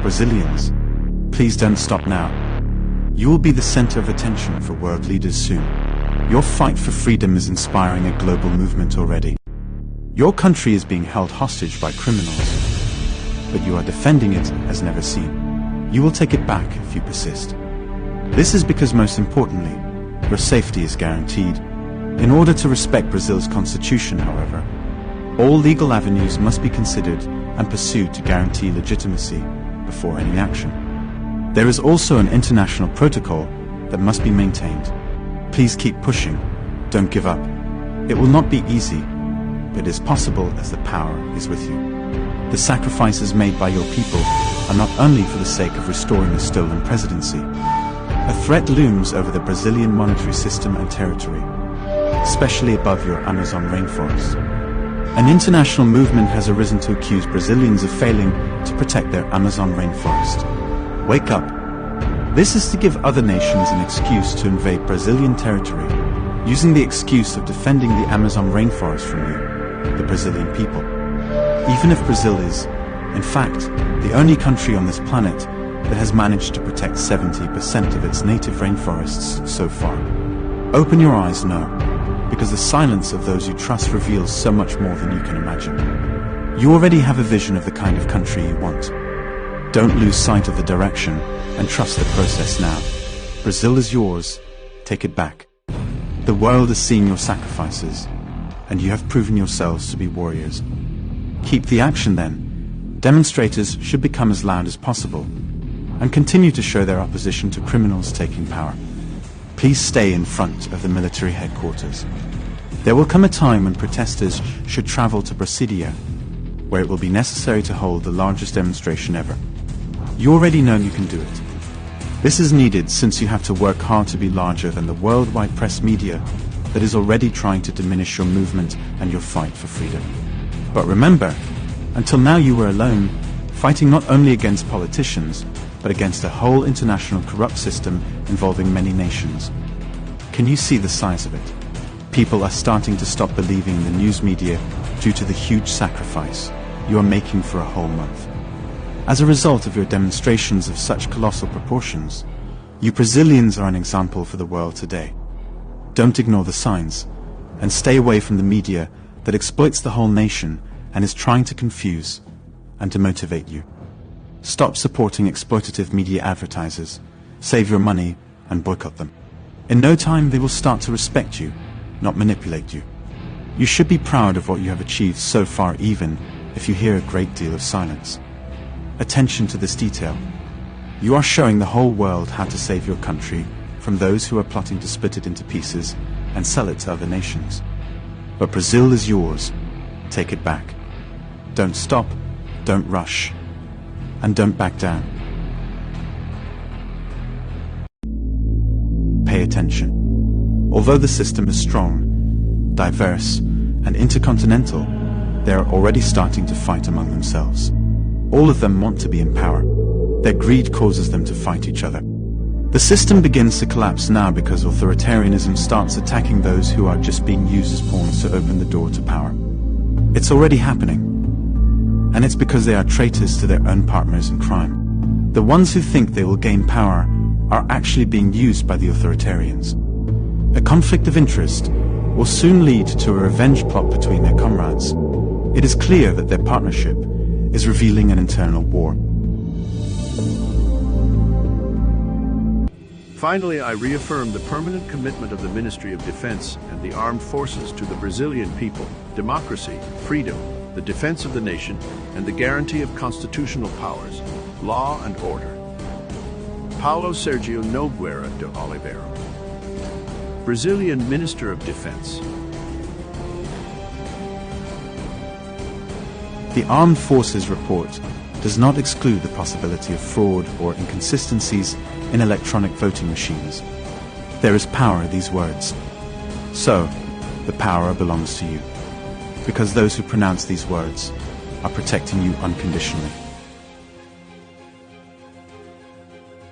Brazilians, please don't stop now. You will be the center of attention for world leaders soon. Your fight for freedom is inspiring a global movement already. Your country is being held hostage by criminals, but you are defending it as never seen. You will take it back if you persist. This is because, most importantly, your safety is guaranteed. In order to respect Brazil's constitution, however, all legal avenues must be considered and pursued to guarantee legitimacy before any action. There is also an international protocol that must be maintained. Please keep pushing. Don't give up. It will not be easy, but it is possible as the power is with you. The sacrifices made by your people are not only for the sake of restoring the stolen presidency. A threat looms over the Brazilian monetary system and territory, especially above your Amazon rainforest. An international movement has arisen to accuse Brazilians of failing to protect their Amazon rainforest. Wake up. This is to give other nations an excuse to invade Brazilian territory, using the excuse of defending the Amazon rainforest from you, the Brazilian people. Even if Brazil is, in fact, the only country on this planet that has managed to protect 70% of its native rainforests so far. Open your eyes now, because the silence of those you trust reveals so much more than you can imagine. You already have a vision of the kind of country you want. Don't lose sight of the direction and trust the process now. Brazil is yours. Take it back. The world is seeing your sacrifices, and you have proven yourselves to be warriors. Keep the action then. Demonstrators should become as loud as possible and continue to show their opposition to criminals taking power. Please stay in front of the military headquarters. There will come a time when protesters should travel to Brasilia, where it will be necessary to hold the largest demonstration ever. You already know you can do it. This is needed since you have to work hard to be larger than the worldwide press media that is already trying to diminish your movement and your fight for freedom. But remember, until now you were alone, fighting not only against politicians, but against a whole international corrupt system involving many nations. Can you see the size of it? People are starting to stop believing in the news media due to the huge sacrifice you are making for a whole month. As a result of your demonstrations of such colossal proportions, you Brazilians are an example for the world today. Don't ignore the signs, and stay away from the media that exploits the whole nation and is trying to confuse and to motivate you. Stop supporting exploitative media advertisers, save your money, and boycott them. In no time they will start to respect you, not manipulate you. You should be proud of what you have achieved so far, even if you hear a great deal of silence. Attention to this detail. You are showing the whole world how to save your country from those who are plotting to split it into pieces and sell it to other nations. But Brazil is yours. Take it back. Don't stop, don't rush, and don't back down. Pay attention. Although the system is strong, diverse, and intercontinental, they are already starting to fight among themselves. All of them want to be in power. Their greed causes them to fight each other. The system begins to collapse now because authoritarianism starts attacking those who are just being used as pawns to open the door to power. It's already happening. And it's because they are traitors to their own partners in crime. The ones who think they will gain power are actually being used by the authoritarians. A conflict of interest will soon lead to a revenge plot between their comrades. It is clear that their partnership is revealing an internal war. Finally, I reaffirm the permanent commitment of the Ministry of Defense and the armed forces to the Brazilian people, democracy, freedom, the defense of the nation, and the guarantee of constitutional powers, law and order. Paulo Sergio Nogueira de Oliveira, Brazilian Minister of Defense. The Armed Forces report does not exclude the possibility of fraud or inconsistencies in electronic voting machines. There is power in these words. So, the power belongs to you, because those who pronounce these words are protecting you unconditionally.